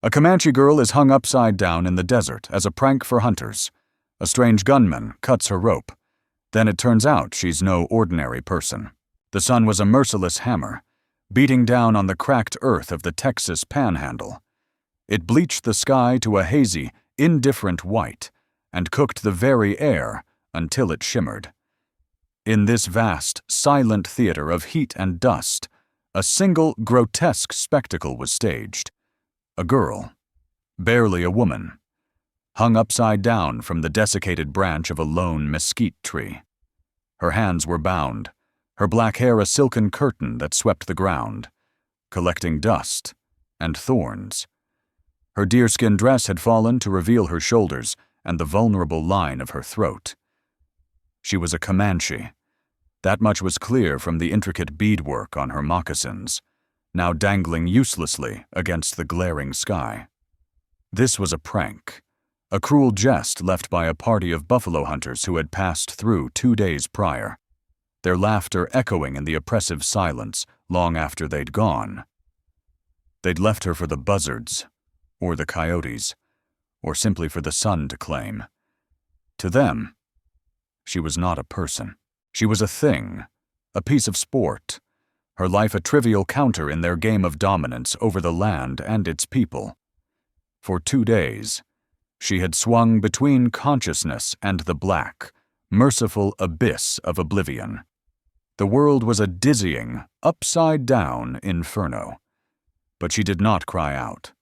A Comanche girl is hung upside down in the desert as a prank for hunters. A strange gunman cuts her rope. Then it turns out she's no ordinary person. The sun was a merciless hammer, beating down on the cracked earth of the Texas Panhandle. It bleached the sky to a hazy, indifferent white, and cooked the very air until it shimmered. In this vast, silent theater of heat and dust, a single grotesque spectacle was staged. A girl, barely a woman, hung upside down from the desiccated branch of a lone mesquite tree. Her hands were bound, her black hair a silken curtain that swept the ground, collecting dust and thorns. Her deerskin dress had fallen to reveal her shoulders and the vulnerable line of her throat. She was a Comanche. That much was clear from the intricate beadwork on her moccasins, now dangling uselessly against the glaring sky. This was a prank, a cruel jest left by a party of buffalo hunters who had passed through 2 days prior, their laughter echoing in the oppressive silence long after they'd gone. They'd left her for the buzzards, or the coyotes, or simply for the sun to claim. To them, she was not a person. She was a thing, a piece of sport, her life a trivial counter in their game of dominance over the land and its people. For 2 days, she had swung between consciousness and the black, merciful abyss of oblivion. The world was a dizzying, upside-down inferno. But she did not cry out.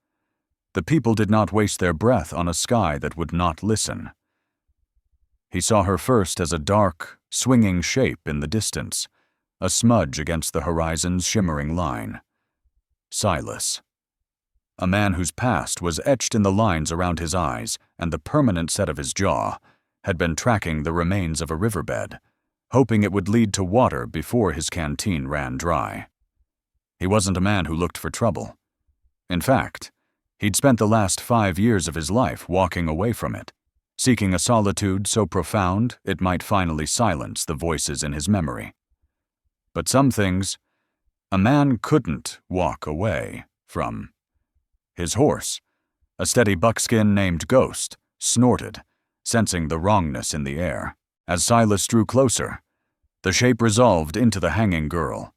The people did not waste their breath on a sky that would not listen. He saw her first as a dark, swinging shape in the distance, a smudge against the horizon's shimmering line. Silas. A man whose past was etched in the lines around his eyes and the permanent set of his jaw, had been tracking the remains of a riverbed, hoping it would lead to water before his canteen ran dry. He wasn't a man who looked for trouble. In fact, he'd spent the last 5 years of his life walking away from it, seeking a solitude so profound it might finally silence the voices in his memory. But some things a man couldn't walk away from. His horse, a steady buckskin named Ghost, snorted, sensing the wrongness in the air. As Silas drew closer, the shape resolved into the hanging girl.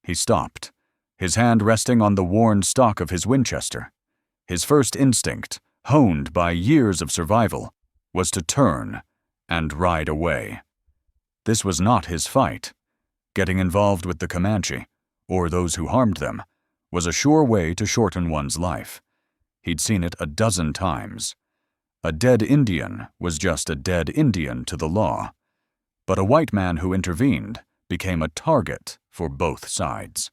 He stopped, his hand resting on the worn stock of his Winchester. His first instinct, honed by years of survival, was to turn and ride away. This was not his fight. Getting involved with the Comanche, or those who harmed them, was a sure way to shorten one's life. He'd seen it a dozen times. A dead Indian was just a dead Indian to the law. But a white man who intervened became a target for both sides.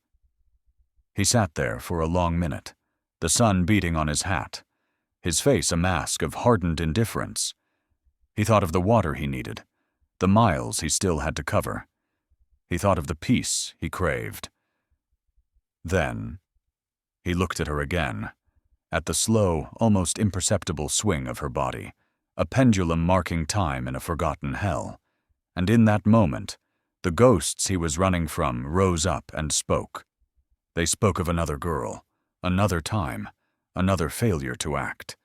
He sat there for a long minute, the sun beating on his hat, his face a mask of hardened indifference. He thought of the water he needed, the miles he still had to cover. He thought of the peace he craved. Then, he looked at her again, at the slow, almost imperceptible swing of her body, a pendulum marking time in a forgotten hell. And in that moment, the ghosts he was running from rose up and spoke. They spoke of another girl, another time, another failure to act.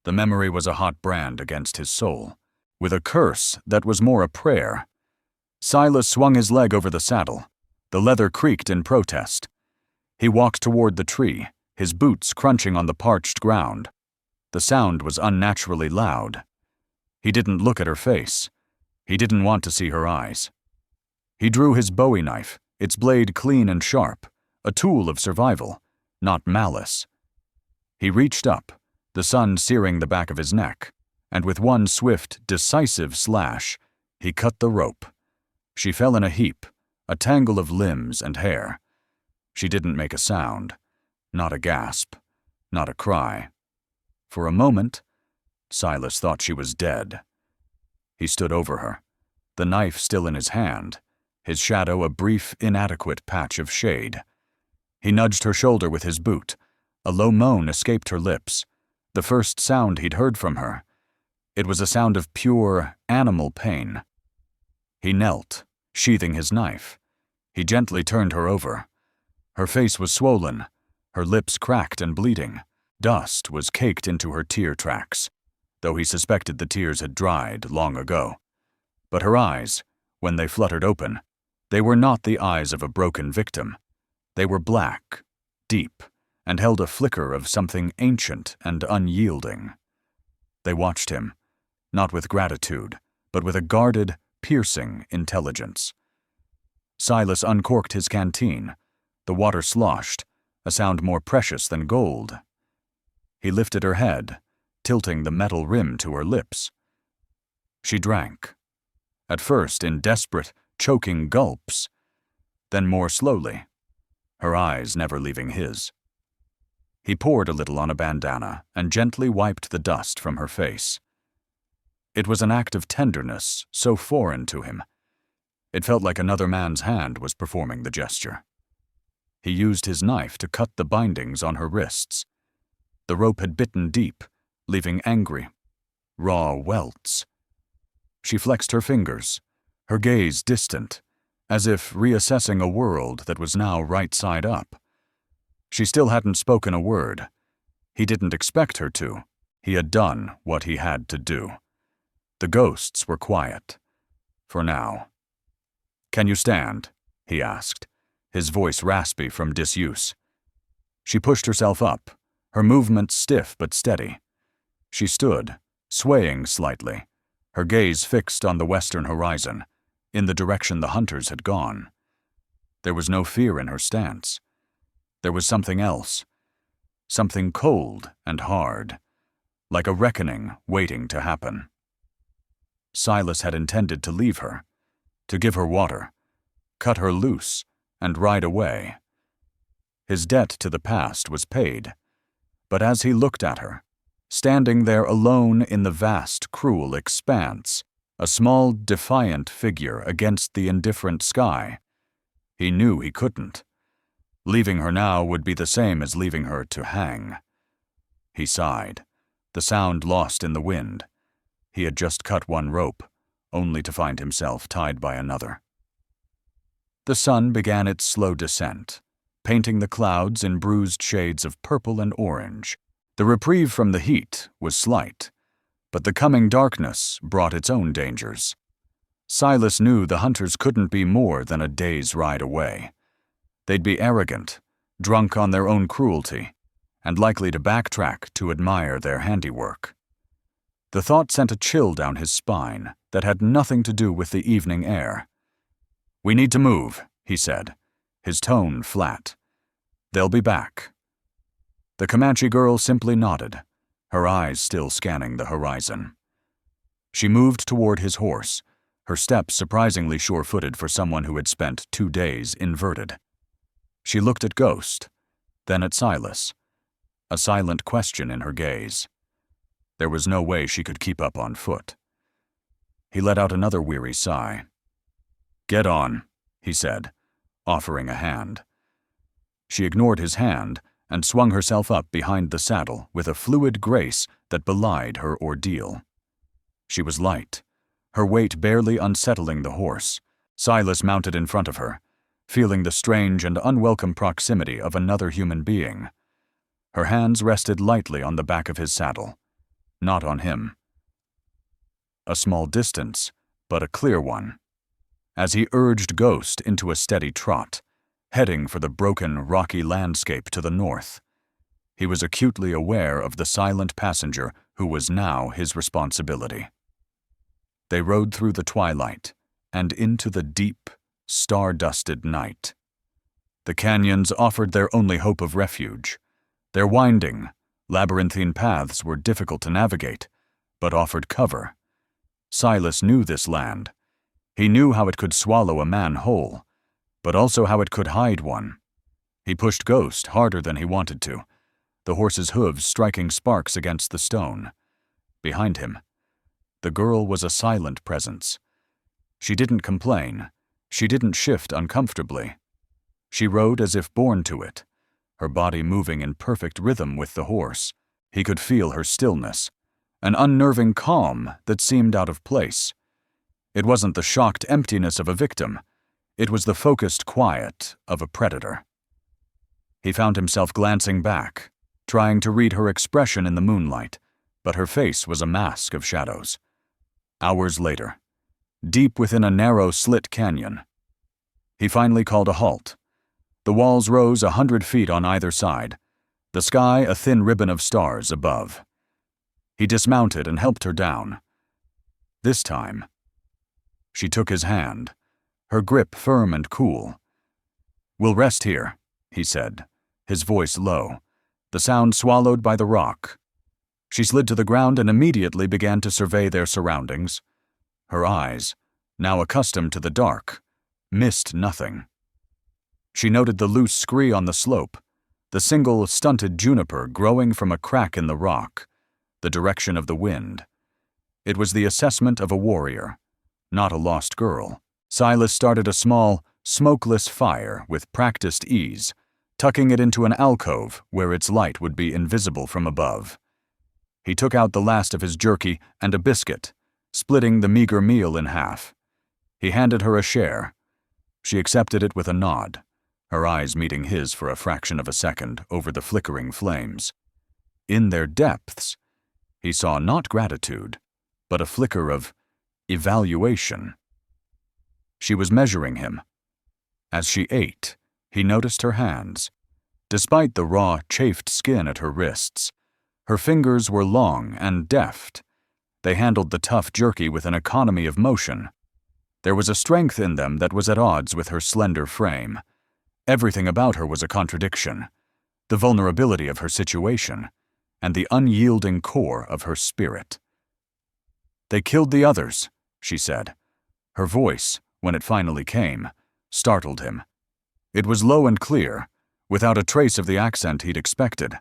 The memory was a hot brand against his soul, with a curse that was more a prayer. Silas swung his leg over the saddle. The leather creaked in protest. He walked toward the tree, his boots crunching on the parched ground. The sound was unnaturally loud. He didn't look at her face. He didn't want to see her eyes. He drew his Bowie knife, its blade clean and sharp, a tool of survival, not malice. He reached up, the sun searing the back of his neck, and with one swift, decisive slash, he cut the rope. She fell in a heap, a tangle of limbs and hair. She didn't make a sound, not a gasp, not a cry. For a moment, Silas thought she was dead. He stood over her, the knife still in his hand, his shadow a brief, inadequate patch of shade. He nudged her shoulder with his boot. A low moan escaped her lips, the first sound he'd heard from her. It was a sound of pure, animal pain. He knelt, sheathing his knife. He gently turned her over. Her face was swollen, her lips cracked and bleeding, Dust was caked into her tear tracks, though he suspected the tears had dried long ago. But her eyes, when they fluttered open, they were not the eyes of a broken victim. They were black, deep, and held a flicker of something ancient and unyielding. They watched him, not with gratitude, but with a guarded, piercing intelligence. Silas uncorked his canteen. The water sloshed, a sound more precious than gold. He lifted her head, tilting the metal rim to her lips. She drank, at first in desperate, choking gulps, then more slowly, her eyes never leaving his. He poured a little on a bandana and gently wiped the dust from her face. It was an act of tenderness so foreign to him. It felt like another man's hand was performing the gesture. He used his knife to cut the bindings on her wrists. The rope had bitten deep, leaving angry, raw welts. She flexed her fingers, her gaze distant, as if reassessing a world that was now right side up. She still hadn't spoken a word. He didn't expect her to. He had done what he had to do. The ghosts were quiet. For now. "Can you stand?" he asked, his voice raspy from disuse. She pushed herself up, her movements stiff but steady. She stood, swaying slightly, her gaze fixed on the western horizon, in the direction the hunters had gone. There was no fear in her stance. There was something else, something cold and hard, like a reckoning waiting to happen. Silas had intended to leave her, to give her water, cut her loose, and ride away. His debt to the past was paid, but as he looked at her, standing there alone in the vast, cruel expanse, a small, defiant figure against the indifferent sky, he knew he couldn't. Leaving her now would be the same as leaving her to hang. He sighed, the sound lost in the wind. He had just cut one rope, only to find himself tied by another. The sun began its slow descent, painting the clouds in bruised shades of purple and orange. The reprieve from the heat was slight, but the coming darkness brought its own dangers. Silas knew the hunters couldn't be more than a day's ride away. They'd be arrogant, drunk on their own cruelty, and likely to backtrack to admire their handiwork. The thought sent a chill down his spine that had nothing to do with the evening air. "We need to move," he said, his tone flat. "They'll be back." The Comanche girl simply nodded, her eyes still scanning the horizon. She moved toward his horse, her steps surprisingly sure-footed for someone who had spent 2 days inverted. She looked at Ghost, then at Silas, a silent question in her gaze. There was no way she could keep up on foot. He let out another weary sigh. "Get on," he said, offering a hand. She ignored his hand and swung herself up behind the saddle with a fluid grace that belied her ordeal. She was light, her weight barely unsettling the horse. Silas mounted in front of her, feeling the strange and unwelcome proximity of another human being. Her hands rested lightly on the back of his saddle, not on him. A small distance, but a clear one. As he urged Ghost into a steady trot, heading for the broken, rocky landscape to the north, he was acutely aware of the silent passenger who was now his responsibility. They rode through the twilight and into the deep, star-dusted night. The canyons offered their only hope of refuge. Their winding, labyrinthine paths were difficult to navigate, but offered cover. Silas knew this land. He knew how it could swallow a man whole, but also how it could hide one. He pushed Ghost harder than he wanted to, the horse's hooves striking sparks against the stone. Behind him, the girl was a silent presence. She didn't complain. She didn't shift uncomfortably. She rode as if born to it, her body moving in perfect rhythm with the horse. He could feel her stillness, an unnerving calm that seemed out of place. It wasn't the shocked emptiness of a victim. It was the focused quiet of a predator. He found himself glancing back, trying to read her expression in the moonlight, but her face was a mask of shadows. Hours later, deep within a narrow slit canyon, he finally called a halt. The walls rose 100 feet on either side, the sky a thin ribbon of stars above. He dismounted and helped her down. This time, she took his hand, her grip firm and cool. "We'll rest here," he said, his voice low, the sound swallowed by the rock. She slid to the ground and immediately began to survey their surroundings. Her eyes, now accustomed to the dark, missed nothing. She noted the loose scree on the slope, the single stunted juniper growing from a crack in the rock, the direction of the wind. It was the assessment of a warrior, not a lost girl. Silas started a small, smokeless fire with practiced ease, tucking it into an alcove where its light would be invisible from above. He took out the last of his jerky and a biscuit, splitting the meager meal in half. He handed her a share. She accepted it with a nod, her eyes meeting his for a fraction of a second over the flickering flames. In their depths, he saw not gratitude, but a flicker of evaluation. She was measuring him. As she ate, he noticed her hands. Despite the raw, chafed skin at her wrists, her fingers were long and deft. They handled the tough jerky with an economy of motion. There was a strength in them that was at odds with her slender frame. Everything about her was a contradiction. The vulnerability of her situation, and the unyielding core of her spirit. "They killed the others," she said. Her voice, when it finally came, startled him. It was low and clear, without a trace of the accent he'd expected.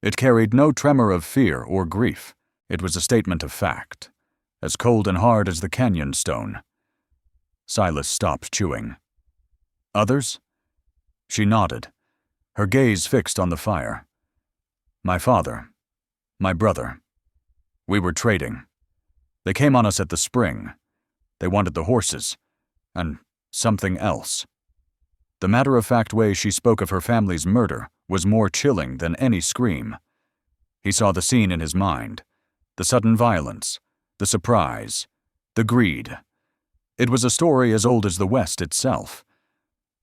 It carried no tremor of fear or grief. It was a statement of fact, as cold and hard as the canyon stone. Silas stopped chewing. "Others?" She nodded, her gaze fixed on the fire. "My father, my brother. We were trading. They came on us at the spring. They wanted the horses, and something else." The matter-of-fact way she spoke of her family's murder was more chilling than any scream. He saw the scene in his mind, the sudden violence, the surprise, the greed. It was a story as old as the West itself.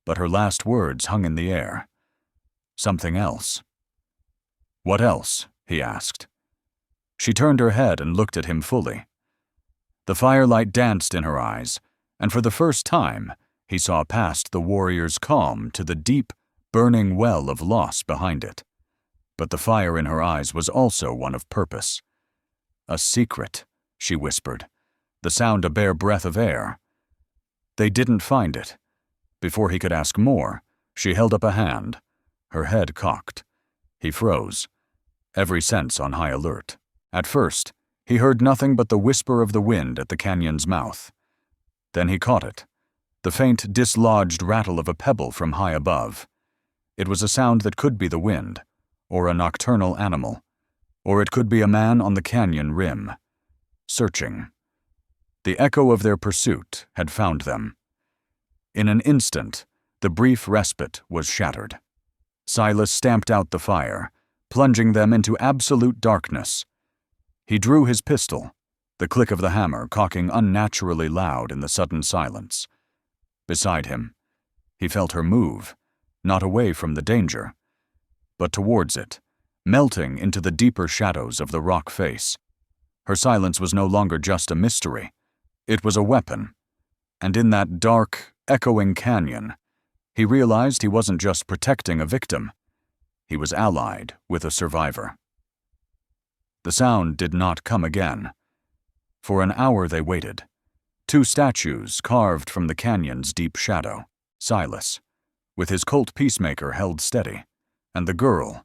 But her last words hung in the air. Something else. "What else?" he asked. She turned her head and looked at him fully. The firelight danced in her eyes, and for the first time, he saw past the warrior's calm to the deep, burning well of loss behind it. But the fire in her eyes was also one of purpose. "A secret," she whispered, the sound a bare breath of air. They didn't find it. Before he could ask more, she held up a hand, her head cocked. He froze, every sense on high alert. At first, he heard nothing but the whisper of the wind at the canyon's mouth. Then he caught it, the faint, dislodged rattle of a pebble from high above. It was a sound that could be the wind, or a nocturnal animal, or it could be a man on the canyon rim, searching. The echo of their pursuit had found them. In an instant, the brief respite was shattered. Silas stamped out the fire, plunging them into absolute darkness. He drew his pistol, the click of the hammer cocking unnaturally loud in the sudden silence. Beside him, he felt her move, not away from the danger, but towards it, melting into the deeper shadows of the rock face. Her silence was no longer just a mystery. It was a weapon. And in that dark, echoing canyon, he realized he wasn't just protecting a victim. He was allied with a survivor. The sound did not come again. For an hour they waited. Two statues carved from the canyon's deep shadow. Silas, with his Colt peacemaker held steady, and the girl,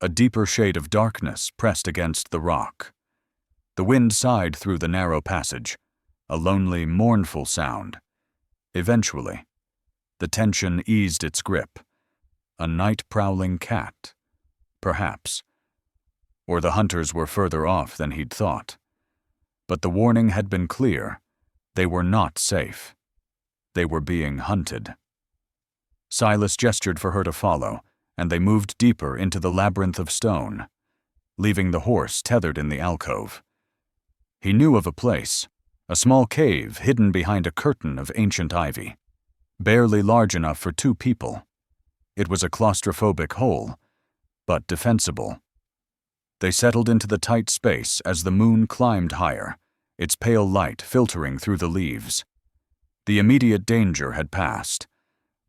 a deeper shade of darkness pressed against the rock. The wind sighed through the narrow passage, a lonely, mournful sound. Eventually, the tension eased its grip. A night-prowling cat, perhaps. Or the hunters were further off than he'd thought. But the warning had been clear. They were not safe. They were being hunted. Silas gestured for her to follow, and they moved deeper into the labyrinth of stone, leaving the horse tethered in the alcove. He knew of a place, a small cave hidden behind a curtain of ancient ivy, barely large enough for 2 people. It was a claustrophobic hole, but defensible. They settled into the tight space as the moon climbed higher, its pale light filtering through the leaves. The immediate danger had passed,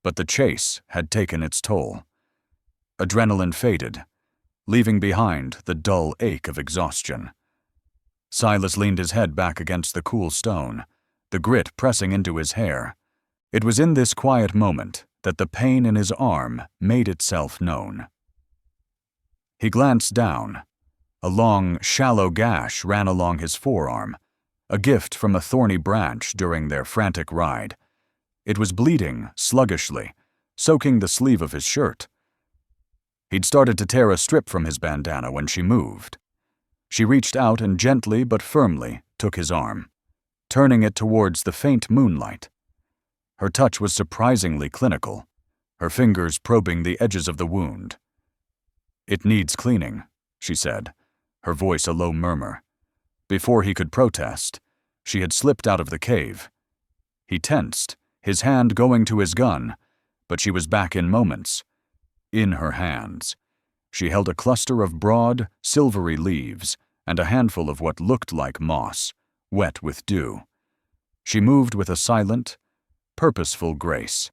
but the chase had taken its toll. Adrenaline faded, leaving behind the dull ache of exhaustion. Silas leaned his head back against the cool stone, the grit pressing into his hair. It was in this quiet moment that the pain in his arm made itself known. He glanced down. A long, shallow gash ran along his forearm, a gift from a thorny branch during their frantic ride. It was bleeding sluggishly, soaking the sleeve of his shirt. He'd started to tear a strip from his bandana when she moved. She reached out and gently but firmly took his arm, turning it towards the faint moonlight. Her touch was surprisingly clinical, her fingers probing the edges of the wound. "It needs cleaning," she said, her voice a low murmur. Before he could protest, she had slipped out of the cave. He tensed, his hand going to his gun, but she was back in moments. In her hands, she held a cluster of broad, silvery leaves and a handful of what looked like moss, wet with dew. She moved with a silent, purposeful grace,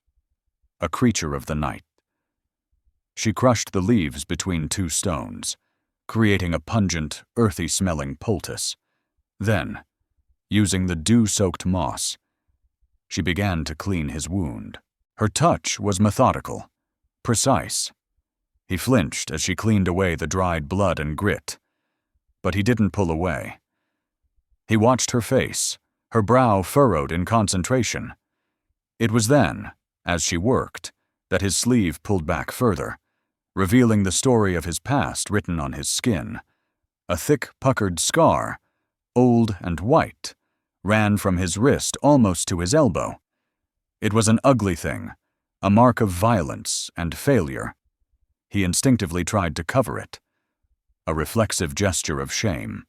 a creature of the night. She crushed the leaves between 2 stones, creating a pungent, earthy-smelling poultice. Then, using the dew-soaked moss, she began to clean his wound. Her touch was methodical, precise. He flinched as she cleaned away the dried blood and grit, but he didn't pull away. He watched her face, her brow furrowed in concentration. It was then, as she worked, that his sleeve pulled back further, revealing the story of his past written on his skin. A thick, puckered scar, old and white, ran from his wrist almost to his elbow. It was an ugly thing, a mark of violence and failure. He instinctively tried to cover it, a reflexive gesture of shame.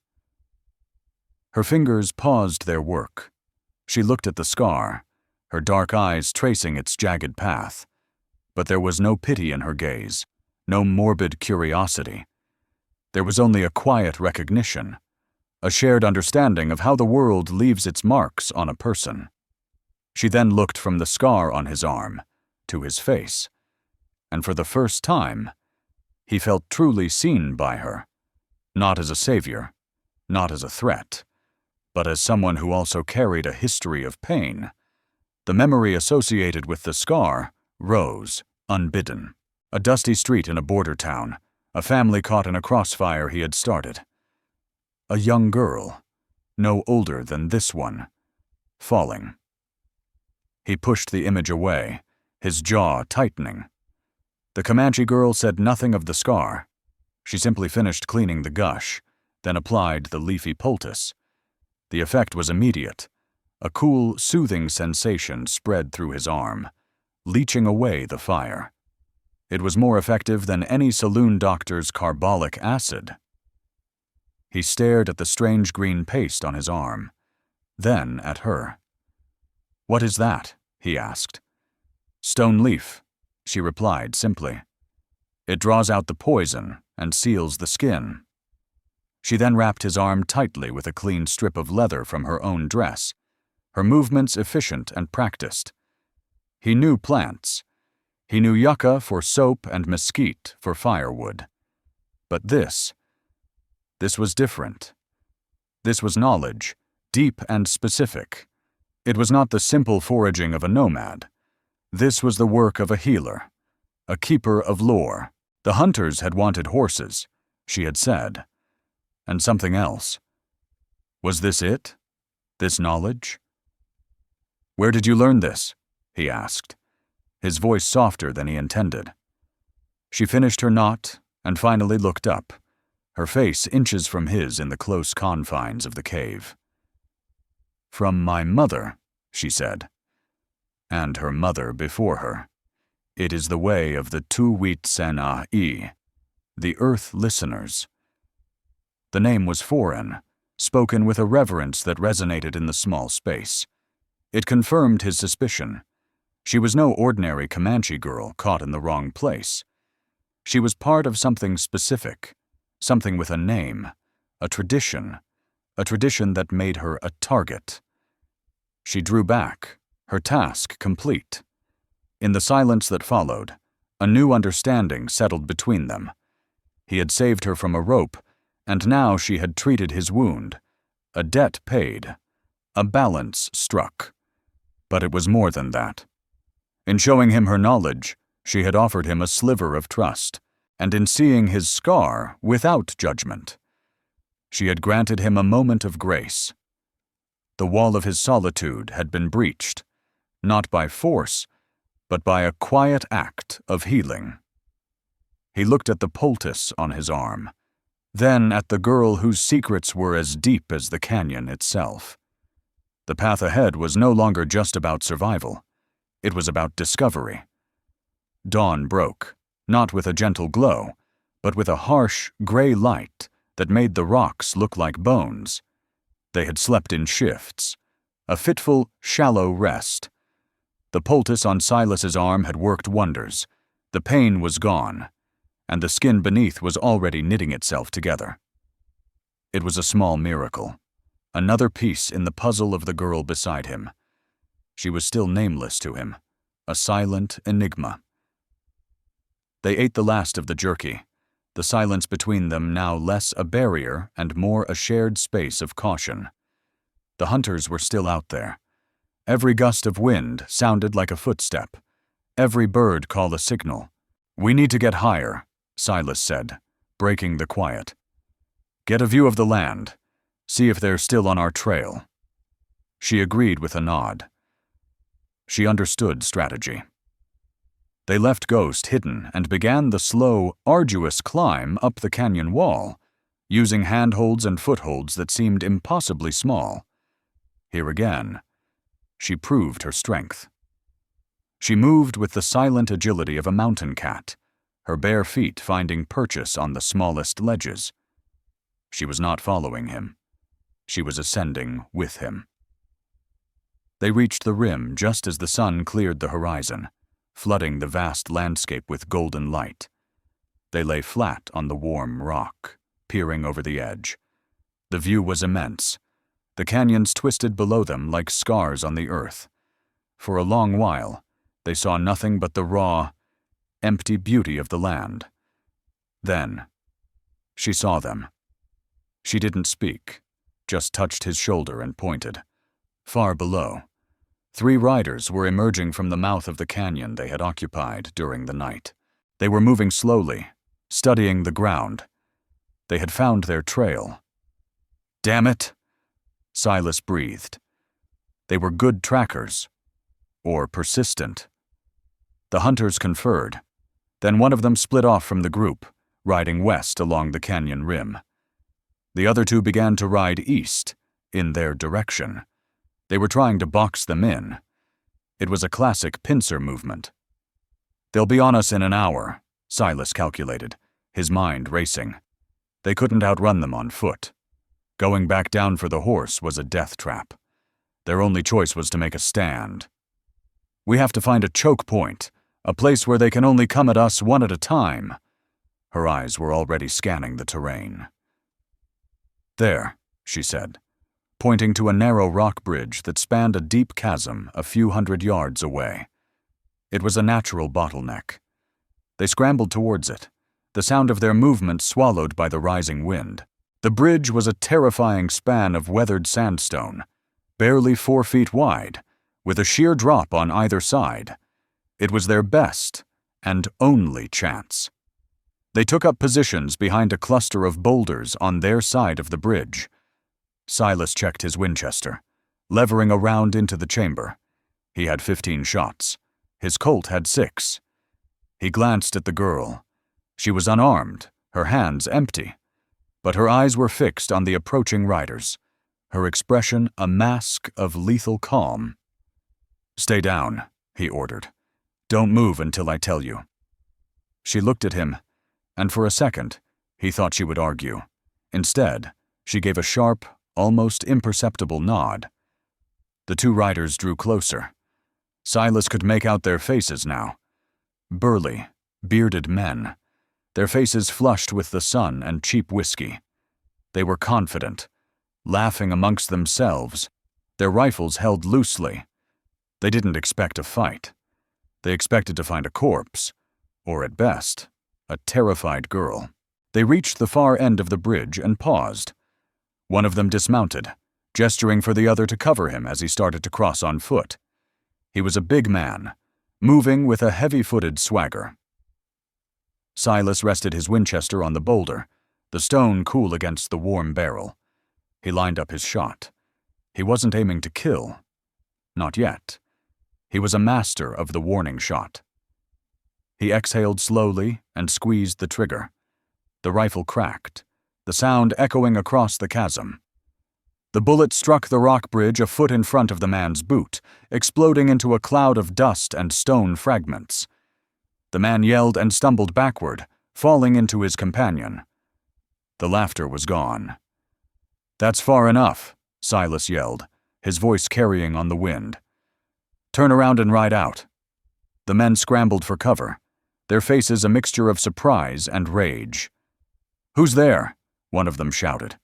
Her fingers paused their work. She looked at the scar, her dark eyes tracing its jagged path. But there was no pity in her gaze, no morbid curiosity. There was only a quiet recognition, a shared understanding of how the world leaves its marks on a person. She then looked from the scar on his arm to his face, and for the first time, he felt truly seen by her, not as a savior, not as a threat, but as someone who also carried a history of pain. The memory associated with the scar rose, unbidden. A dusty street in a border town, a family caught in a crossfire he had started. A young girl, no older than this one, falling. He pushed the image away, his jaw tightening. The Comanche girl said nothing of the scar. She simply finished cleaning the gush, then applied the leafy poultice. The effect was immediate. A cool, soothing sensation spread through his arm, leaching away the fire. It was more effective than any saloon doctor's carbolic acid. He stared at the strange green paste on his arm, then at her. "What is that?" he asked. "Stone leaf," she replied simply. "It draws out the poison and seals the skin." She then wrapped his arm tightly with a clean strip of leather from her own dress, her movements efficient and practiced. He knew plants. He knew yucca for soap and mesquite for firewood. But this was different. This was knowledge, deep and specific. It was not the simple foraging of a nomad. This was the work of a healer, a keeper of lore. The hunters had wanted horses, she had said. And something else. Was this it? This knowledge? "Where did you learn this?" he asked, his voice softer than he intended. She finished her knot and finally looked up, her face inches from his in the close confines of the cave. "From my mother," she said, "and her mother before her." It is the way of the Tuwit-sen-a-i, the Earth Listeners. The name was foreign, spoken with a reverence that resonated in the small space. It confirmed his suspicion. She was no ordinary Comanche girl caught in the wrong place. She was part of something specific, something with a name, a tradition that made her a target. She drew back, her task complete. In the silence that followed, a new understanding settled between them. He had saved her from a rope, and now she had treated his wound. A debt paid, a balance struck. But it was more than that. In showing him her knowledge, she had offered him a sliver of trust, and in seeing his scar without judgment, she had granted him a moment of grace. The wall of his solitude had been breached, not by force, but by a quiet act of healing. He looked at the poultice on his arm, then at the girl whose secrets were as deep as the canyon itself. The path ahead was no longer just about survival. It was about discovery. Dawn broke, not with a gentle glow, but with a harsh, gray light that made the rocks look like bones. They had slept in shifts, a fitful, shallow rest. The poultice on Silas's arm had worked wonders. The pain was gone, and the skin beneath was already knitting itself together. It was a small miracle, another piece in the puzzle of the girl beside him. She was still nameless to him, a silent enigma. They ate the last of the jerky, the silence between them now less a barrier and more a shared space of caution. The hunters were still out there. Every gust of wind sounded like a footstep. Every bird called a signal. "We need to get higher," Silas said, breaking the quiet. "Get a view of the land. See if they're still on our trail." She agreed with a nod. She understood strategy. They left Ghost hidden and began the slow, arduous climb up the canyon wall, using handholds and footholds that seemed impossibly small. Here again, she proved her strength. She moved with the silent agility of a mountain cat, her bare feet finding purchase on the smallest ledges. She was not following him. She was ascending with him. They reached the rim just as the sun cleared the horizon, flooding the vast landscape with golden light. They lay flat on the warm rock, peering over the edge. The view was immense. The canyons twisted below them like scars on the earth. For a long while, they saw nothing but the raw, empty beauty of the land. Then, she saw them. She didn't speak, just touched his shoulder and pointed. Far below, 3 riders were emerging from the mouth of the canyon they had occupied during the night. They were moving slowly, studying the ground. They had found their trail. "Damn it!" Silas breathed. They were good trackers, or persistent. The hunters conferred. Then one of them split off from the group, riding west along the canyon rim. The other 2 began to ride east, in their direction. They were trying to box them in. It was a classic pincer movement. "They'll be on us in an hour," Silas calculated, his mind racing. They couldn't outrun them on foot. Going back down for the horse was a death trap. Their only choice was to make a stand. "We have to find a choke point, a place where they can only come at us one at a time." Her eyes were already scanning the terrain. "There," she said, pointing to a narrow rock bridge that spanned a deep chasm a few hundred yards away. It was a natural bottleneck. They scrambled towards it, the sound of their movement swallowed by the rising wind. The bridge was a terrifying span of weathered sandstone, barely 4 feet wide, with a sheer drop on either side. It was their best and only chance. They took up positions behind a cluster of boulders on their side of the bridge. Silas checked his Winchester, levering a round into the chamber. He had 15 shots. His Colt had 6. He glanced at the girl. She was unarmed, her hands empty, but her eyes were fixed on the approaching riders, her expression a mask of lethal calm. "Stay down," he ordered. Don't move until I tell you." She looked at him, and for a second, he thought she would argue. Instead, she gave a sharp, almost imperceptible nod. The two riders drew closer. Silas could make out their faces now. Burly, bearded men, their faces flushed with the sun and cheap whiskey. They were confident, laughing amongst themselves, their rifles held loosely. They didn't expect a fight. They expected to find a corpse, or at best, a terrified girl. They reached the far end of the bridge and paused. One of them dismounted, gesturing for the other to cover him as he started to cross on foot. He was a big man, moving with a heavy-footed swagger. Silas rested his Winchester on the boulder, the stone cool against the warm barrel. He lined up his shot. He wasn't aiming to kill. Not yet. He was a master of the warning shot. He exhaled slowly and squeezed the trigger. The rifle cracked, the sound echoing across the chasm. The bullet struck the rock bridge a foot in front of the man's boot, exploding into a cloud of dust and stone fragments. The man yelled and stumbled backward, falling into his companion. The laughter was gone. "That's far enough," Silas yelled, his voice carrying on the wind. "Turn around and ride out." The men scrambled for cover, their faces a mixture of surprise and rage. "Who's there?" one of them shouted.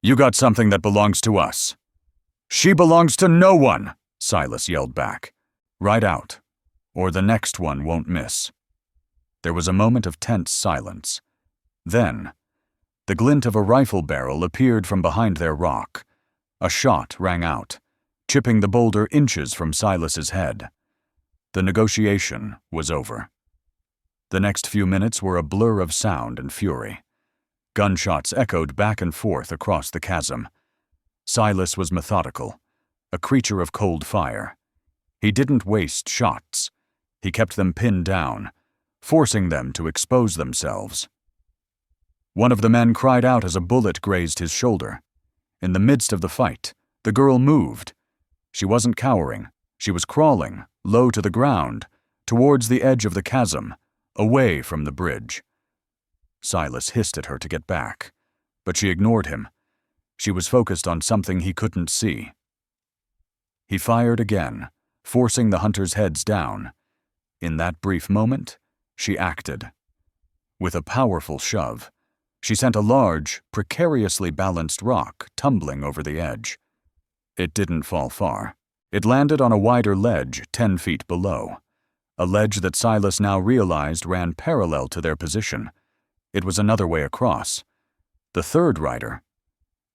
"You got something that belongs to us." "She belongs to no one," Silas yelled back. "Ride out, or the next one won't miss." There was a moment of tense silence. Then, the glint of a rifle barrel appeared from behind their rock. A shot rang out, chipping the boulder inches from Silas's head. The negotiation was over. The next few minutes were a blur of sound and fury. Gunshots echoed back and forth across the chasm. Silas was methodical, a creature of cold fire. He didn't waste shots. He kept them pinned down, forcing them to expose themselves. One of the men cried out as a bullet grazed his shoulder. In the midst of the fight, the girl moved. She wasn't cowering. She was crawling, low to the ground, towards the edge of the chasm, away from the bridge. Silas hissed at her to get back, but she ignored him. She was focused on something he couldn't see. He fired again, forcing the hunters' heads down. In that brief moment, she acted. With a powerful shove, she sent a large, precariously balanced rock tumbling over the edge. It didn't fall far. It landed on a wider ledge 10 feet below, a ledge that Silas now realized ran parallel to their position. It was another way across. The third rider,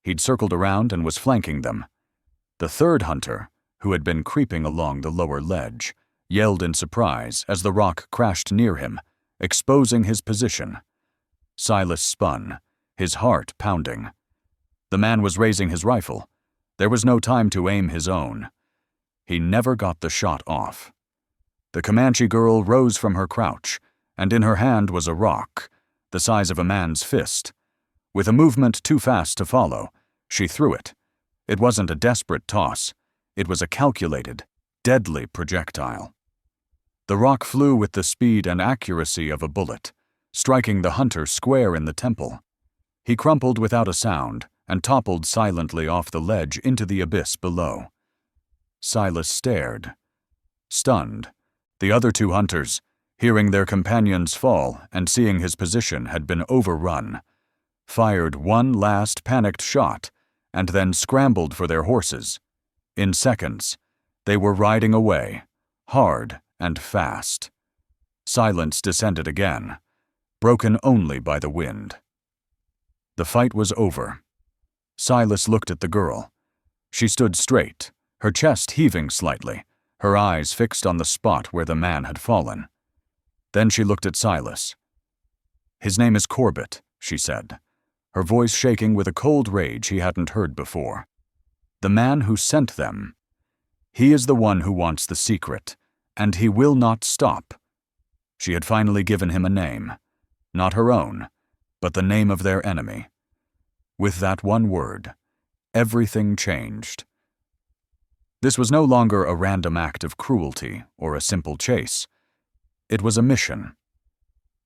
he'd circled around and was flanking them. The third hunter, who had been creeping along the lower ledge, yelled in surprise as the rock crashed near him, exposing his position. Silas spun, his heart pounding. The man was raising his rifle. There was no time to aim his own. He never got the shot off. The Comanche girl rose from her crouch, and in her hand was a rock, the size of a man's fist. With a movement too fast to follow, she threw it. It wasn't a desperate toss. It was a calculated, deadly projectile. The rock flew with the speed and accuracy of a bullet, striking the hunter square in the temple. He crumpled without a sound and toppled silently off the ledge into the abyss below. Silas stared. Stunned, the other two hunters, hearing their companions fall and seeing his position had been overrun, fired one last panicked shot and then scrambled for their horses. In seconds, they were riding away, hard and fast. Silence descended again, broken only by the wind. The fight was over. Silas looked at the girl. She stood straight, her chest heaving slightly, her eyes fixed on the spot where the man had fallen. Then she looked at Silas. "His name is Corbett," she said, her voice shaking with a cold rage he hadn't heard before. "The man who sent them. He is the one who wants the secret, and he will not stop." She had finally given him a name. Not her own, but the name of their enemy. With that one word, everything changed. This was no longer a random act of cruelty or a simple chase. It was a mission.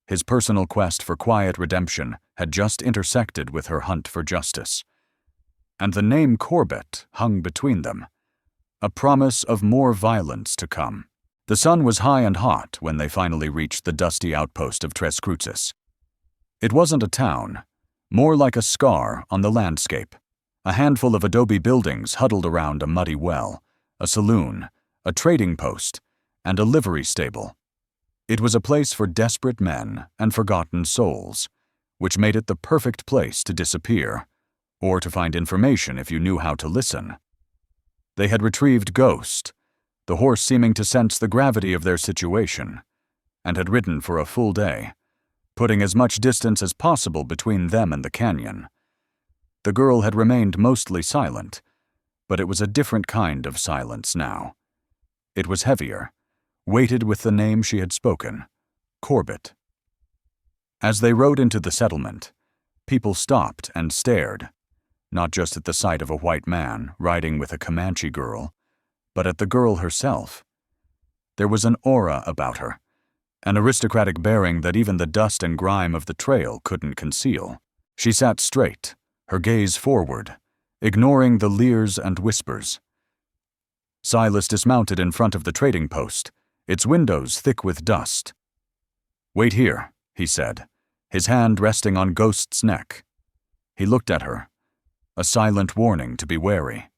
His personal quest for quiet redemption had just intersected with her hunt for justice. And the name Corbett hung between them, a promise of more violence to come. The sun was high and hot when they finally reached the dusty outpost of Tres Cruces. It wasn't a town, more like a scar on the landscape. A handful of adobe buildings huddled around a muddy well, a saloon, a trading post, and a livery stable. It was a place for desperate men and forgotten souls, which made it the perfect place to disappear, or to find information if you knew how to listen. They had retrieved Ghost, the horse seeming to sense the gravity of their situation, and had ridden for a full day, putting as much distance as possible between them and the canyon. The girl had remained mostly silent, but it was a different kind of silence now. It was heavier, weighted with the name she had spoken, Corbett. As they rode into the settlement, people stopped and stared, not just at the sight of a white man riding with a Comanche girl, but at the girl herself. There was an aura about her, an aristocratic bearing that even the dust and grime of the trail couldn't conceal. She sat straight, her gaze forward, ignoring the leers and whispers. Silas dismounted in front of the trading post, its windows thick with dust. "Wait here," he said, his hand resting on Ghost's neck. He looked at her, a silent warning to be wary.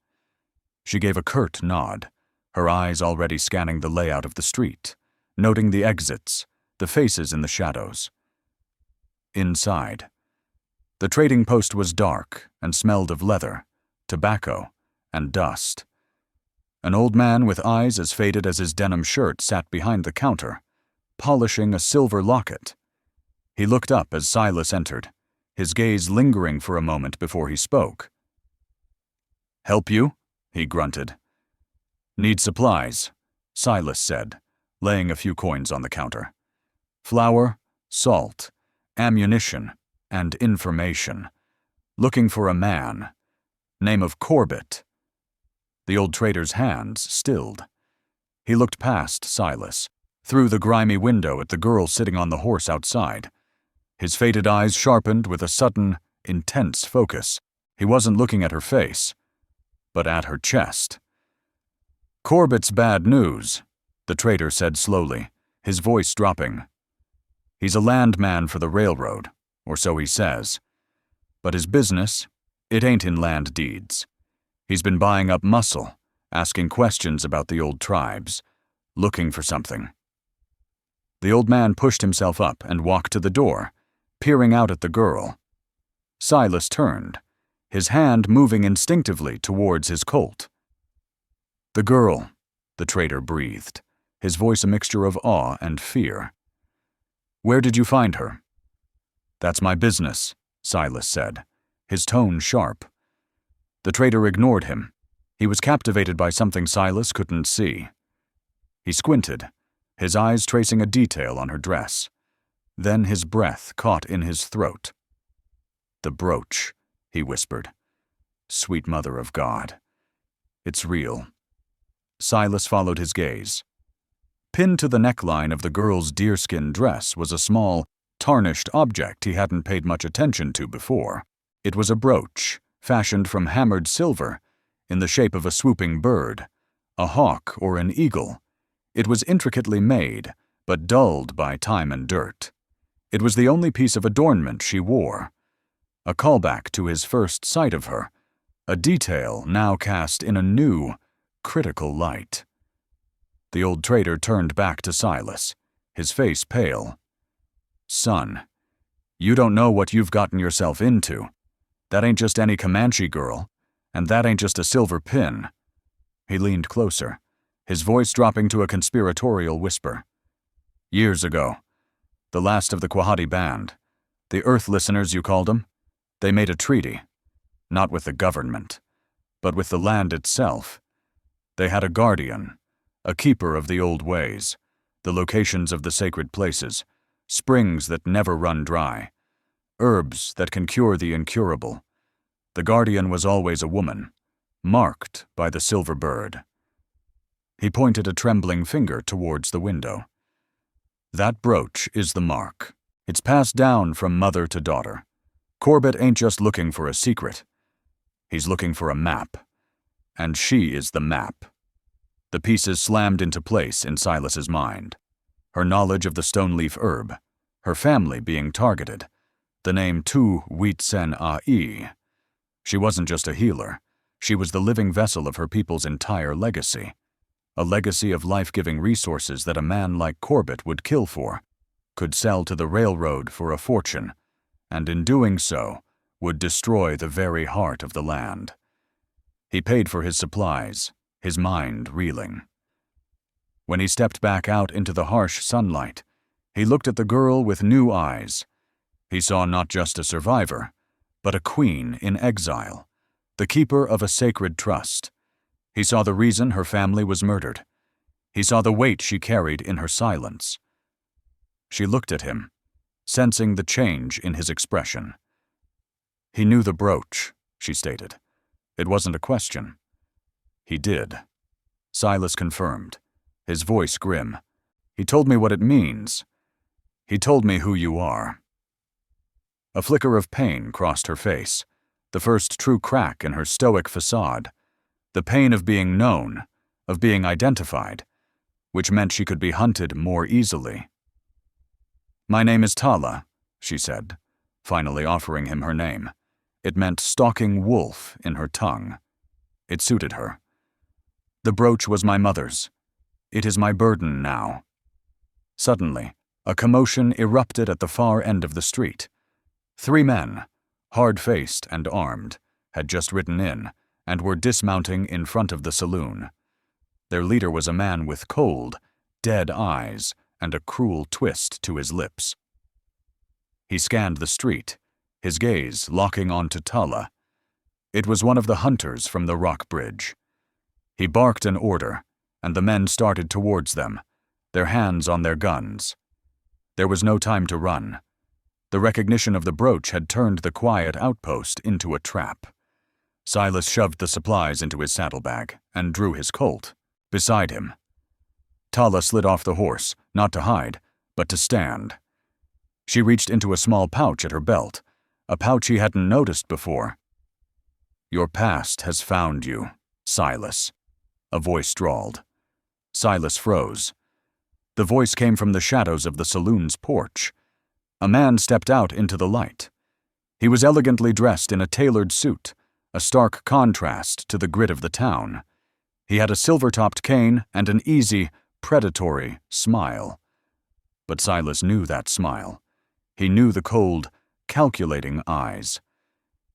She gave a curt nod, her eyes already scanning the layout of the street, noting the exits, the faces in the shadows. Inside, the trading post was dark and smelled of leather, tobacco, and dust. An old man with eyes as faded as his denim shirt sat behind the counter, polishing a silver locket. He looked up as Silas entered, his gaze lingering for a moment before he spoke. "Help you?" he grunted. "Need supplies," Silas said, laying a few coins on the counter. "Flour, salt, ammunition, and information. Looking for a man. Name of Corbett." The old trader's hands stilled. He looked past Silas, through the grimy window at the girl sitting on the horse outside. His faded eyes sharpened with a sudden, intense focus. He wasn't looking at her face, but at her chest. "Corbett's bad news," the trader said slowly, his voice dropping. "He's a landman for the railroad, or so he says. But his business, it ain't in land deeds. He's been buying up muscle, asking questions about the old tribes, looking for something." The old man pushed himself up and walked to the door, peering out at the girl. Silas turned, his hand moving instinctively towards his Colt. "The girl," the trader breathed, his voice a mixture of awe and fear. "Where did you find her?" "That's my business," Silas said, his tone sharp. The trader ignored him. He was captivated by something Silas couldn't see. He squinted, his eyes tracing a detail on her dress. Then his breath caught in his throat. "The brooch," he whispered. "Sweet Mother of God. It's real." Silas followed his gaze. Pinned to the neckline of the girl's deerskin dress was a small, tarnished object he hadn't paid much attention to before. It was a brooch, fashioned from hammered silver, in the shape of a swooping bird, a hawk or an eagle. It was intricately made, but dulled by time and dirt. It was the only piece of adornment she wore, a callback to his first sight of her, a detail now cast in a new, critical light. The old trader turned back to Silas, his face pale. "Son, you don't know what you've gotten yourself into. That ain't just any Comanche girl, and that ain't just a silver pin." He leaned closer, his voice dropping to a conspiratorial whisper. "Years ago, the last of the Quahati band, the Earth Listeners you called them, they made a treaty, not with the government, but with the land itself. They had a guardian, a keeper of the old ways, the locations of the sacred places, springs that never run dry, herbs that can cure the incurable. The guardian was always a woman, marked by the silver bird." He pointed a trembling finger towards the window. That brooch is the mark. It's passed down from mother to daughter. Corbett ain't just looking for a secret. He's looking for a map. And she is the map. The pieces slammed into place in Silas's mind. Her knowledge of the stone-leaf herb, her family being targeted, the name Tu Huitzen Ai. She wasn't just a healer. She was the living vessel of her people's entire legacy. A legacy of life-giving resources that a man like Corbett would kill for, could sell to the railroad for a fortune, and in doing so, would destroy the very heart of the land. He paid for his supplies, his mind reeling. When he stepped back out into the harsh sunlight, he looked at the girl with new eyes. He saw not just a survivor, but a queen in exile, the keeper of a sacred trust. He saw the reason her family was murdered. He saw the weight she carried in her silence. She looked at him, sensing the change in his expression. He knew the brooch, she stated. It wasn't a question. He did. Silas confirmed, his voice grim. He told me what it means. He told me who you are. A flicker of pain crossed her face, the first true crack in her stoic facade. The pain of being known, of being identified, which meant she could be hunted more easily. My name is Tala, she said, finally offering him her name. It meant stalking wolf in her tongue. It suited her. The brooch was my mother's. It is my burden now. Suddenly, a commotion erupted at the far end of the street. 3 men, hard-faced and armed, had just ridden in and were dismounting in front of the saloon. Their leader was a man with cold, dead eyes and a cruel twist to his lips. He scanned the street, his gaze locking onto Tala. It was one of the hunters from the rock bridge. He barked an order, and the men started towards them, their hands on their guns. There was no time to run. The recognition of the brooch had turned the quiet outpost into a trap. Silas shoved the supplies into his saddlebag and drew his Colt beside him. Tala slid off the horse, not to hide, but to stand. She reached into a small pouch at her belt, a pouch he hadn't noticed before. Your past has found you, Silas, a voice drawled. Silas froze. The voice came from the shadows of the saloon's porch. A man stepped out into the light. He was elegantly dressed in a tailored suit, a stark contrast to the grit of the town. He had a silver-topped cane and an easy, predatory smile. But Silas knew that smile. He knew the cold, calculating eyes.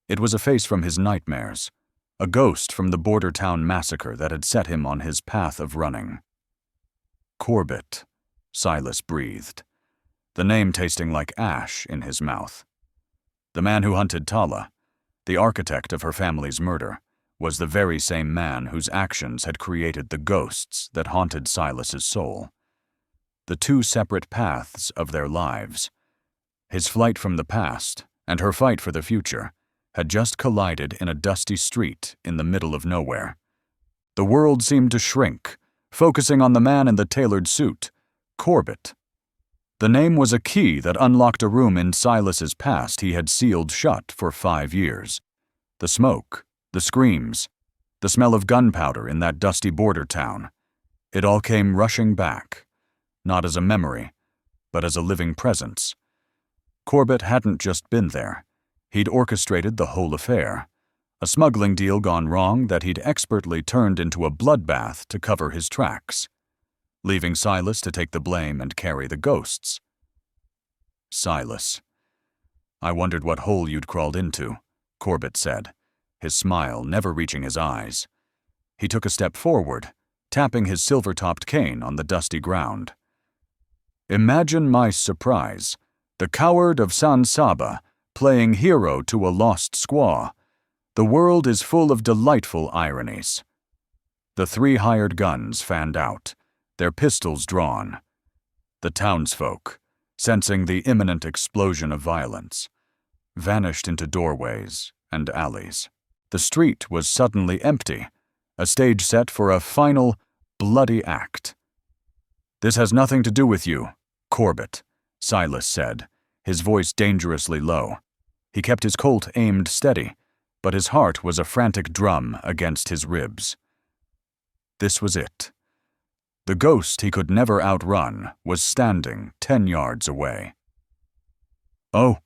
It was a face from his nightmares, a ghost from the border town massacre that had set him on his path of running. Corbett, Silas breathed, the name tasting like ash in his mouth. The man who hunted Tala, the architect of her family's murder, was the very same man whose actions had created the ghosts that haunted Silas's soul. The 2 separate paths of their lives, his flight from the past and her fight for the future, had just collided in a dusty street in the middle of nowhere. The world seemed to shrink, focusing on the man in the tailored suit, Corbett. The name was a key that unlocked a room in Silas's past he had sealed shut for 5 years. The smoke, the screams, the smell of gunpowder in that dusty border town. It all came rushing back, not as a memory, but as a living presence. Corbett hadn't just been there. He'd orchestrated the whole affair. A smuggling deal gone wrong that he'd expertly turned into a bloodbath to cover his tracks, leaving Silas to take the blame and carry the ghosts. Silas. I wondered what hole you'd crawled into, Corbett said, his smile never reaching his eyes. He took a step forward, tapping his silver-topped cane on the dusty ground. Imagine my surprise, the coward of San Saba, playing hero to a lost squaw. The world is full of delightful ironies. The 3 hired guns fanned out, their pistols drawn. The townsfolk, sensing the imminent explosion of violence, vanished into doorways and alleys. The street was suddenly empty, a stage set for a final, bloody act. This has nothing to do with you, Corbett, Silas said, his voice dangerously low. He kept his Colt aimed steady, but his heart was a frantic drum against his ribs. This was it. The ghost he could never outrun was standing 10 yards away. "Oh,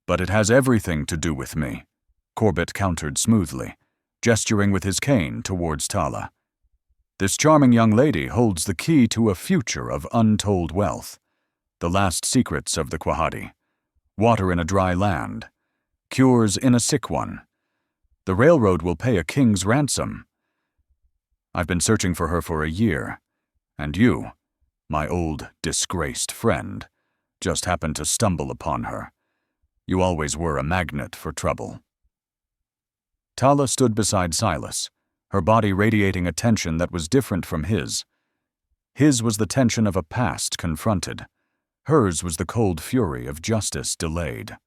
but it has everything to do with me," Corbett countered smoothly, gesturing with his cane towards Tala. "This charming young lady holds the key to a future of untold wealth, the last secrets of the Quahati, water in a dry land, cures in a sick one. The railroad will pay a king's ransom. I've been searching for her for a year, and you, my old disgraced friend, just happened to stumble upon her. You always were a magnet for trouble." Tala stood beside Silas, her body radiating a tension that was different from his. His was the tension of a past confronted. Hers was the cold fury of justice delayed.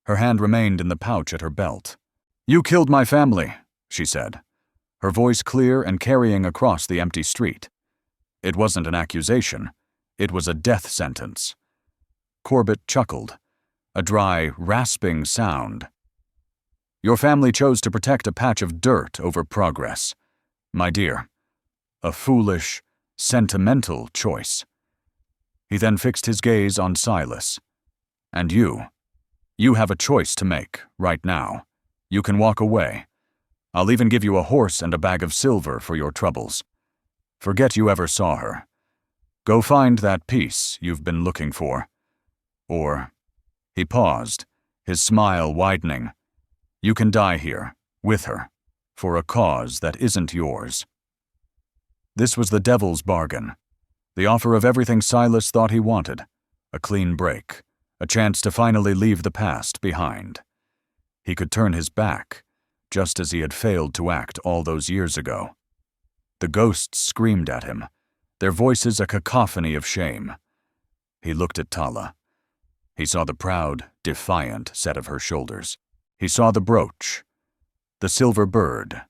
Her hand remained in the pouch at her belt. "You killed my family," she said, her voice clear and carrying across the empty street. It wasn't an accusation. It was a death sentence. Corbett chuckled, a dry, rasping sound. "Your family chose to protect a patch of dirt over progress, my dear. A foolish, sentimental choice." He then fixed his gaze on Silas. "And you have a choice to make right now. You can walk away. I'll even give you a horse and a bag of silver for your troubles. Forget you ever saw her. Go find that peace you've been looking for. Or," he paused, his smile widening, "you can die here, with her, for a cause that isn't yours." This was the devil's bargain, the offer of everything Silas thought he wanted, a clean break, a chance to finally leave the past behind. He could turn his back, just as he had failed to act all those years ago. The ghosts screamed at him, their voices a cacophony of shame. He looked at Tala. He saw the proud, defiant set of her shoulders. He saw the brooch, the silver bird,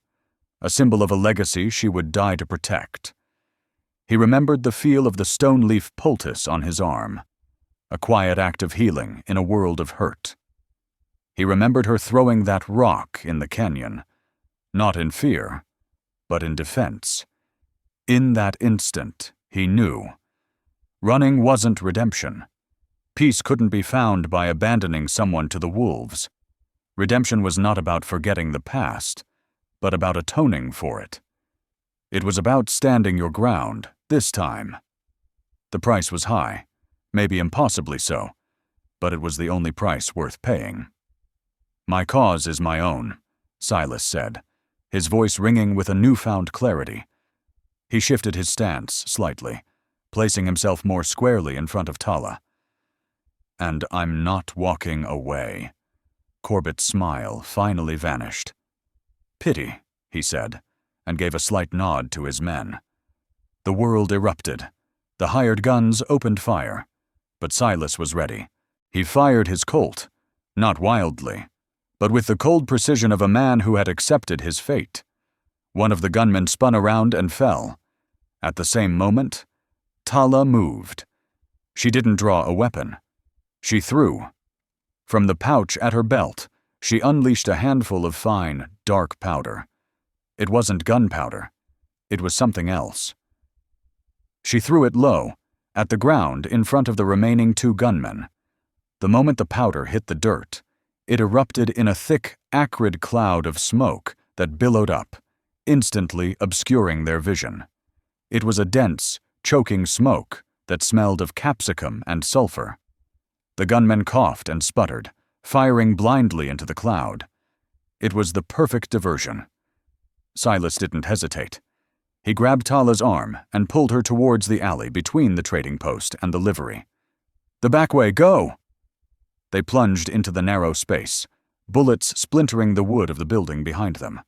a symbol of a legacy she would die to protect. He remembered the feel of the stone-leaf poultice on his arm, a quiet act of healing in a world of hurt. He remembered her throwing that rock in the canyon, not in fear, but in defense. In that instant, he knew. Running wasn't redemption. Peace couldn't be found by abandoning someone to the wolves. Redemption was not about forgetting the past, but about atoning for it. It was about standing your ground, this time. The price was high, maybe impossibly so, but it was the only price worth paying. "My cause is my own," Silas said, his voice ringing with a newfound clarity. He shifted his stance slightly, placing himself more squarely in front of Tala. "And I'm not walking away." Corbett's smile finally vanished. "Pity," he said, and gave a slight nod to his men. The world erupted. The hired guns opened fire, but Silas was ready. He fired his Colt, not wildly, but with the cold precision of a man who had accepted his fate. One of the gunmen spun around and fell. At the same moment, Tala moved. She didn't draw a weapon. She threw. From the pouch at her belt, she unleashed a handful of fine, dark powder. It wasn't gunpowder. It was something else. She threw it low, at the ground in front of the remaining 2 gunmen. The moment the powder hit the dirt, it erupted in a thick, acrid cloud of smoke that billowed up, instantly obscuring their vision. It was a dense, choking smoke that smelled of capsicum and sulfur. The gunmen coughed and sputtered, firing blindly into the cloud. It was the perfect diversion. Silas didn't hesitate. He grabbed Tala's arm and pulled her towards the alley between the trading post and the livery. "The back way, go!" They plunged into the narrow space, bullets splintering the wood of the building behind them.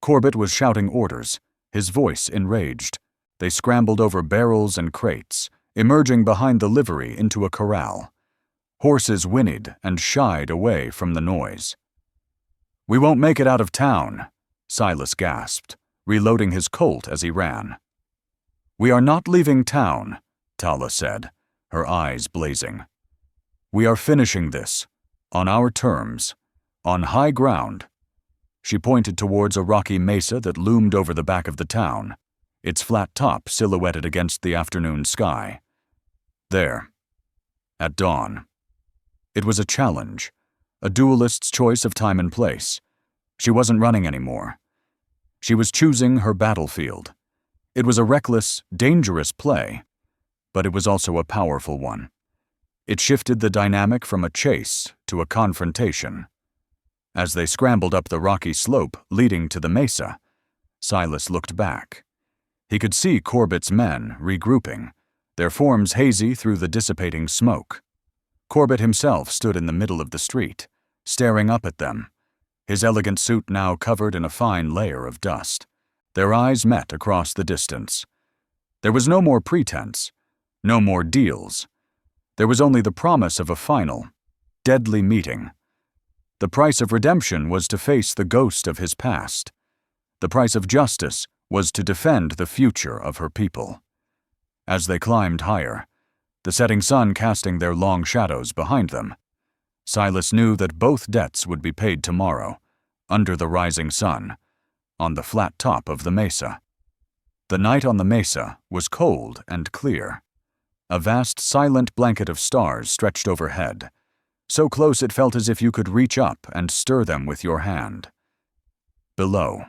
Corbett was shouting orders, his voice enraged. They scrambled over barrels and crates, emerging behind the livery into a corral. Horses whinnied and shied away from the noise. "We won't make it out of town," Silas gasped, reloading his Colt as he ran. "We are not leaving town," Tala said, her eyes blazing. "We are finishing this. On our terms. On high ground." She pointed towards a rocky mesa that loomed over the back of the town, its flat top silhouetted against the afternoon sky. There. At dawn. It was a challenge, a duelist's choice of time and place. She wasn't running anymore. She was choosing her battlefield. It was a reckless, dangerous play, but it was also a powerful one. It shifted the dynamic from a chase to a confrontation. As they scrambled up the rocky slope leading to the mesa, Silas looked back. He could see Corbett's men regrouping, their forms hazy through the dissipating smoke. Corbett himself stood in the middle of the street, staring up at them, his elegant suit now covered in a fine layer of dust. Their eyes met across the distance. There was no more pretense, no more deals. There was only the promise of a final, deadly meeting. The price of redemption was to face the ghost of his past. The price of justice was to defend the future of her people. As they climbed higher, the setting sun casting their long shadows behind them, Silas knew that both debts would be paid tomorrow, under the rising sun, on the flat top of the mesa. The night on the mesa was cold and clear. A vast, silent blanket of stars stretched overhead, so close it felt as if you could reach up and stir them with your hand. Below,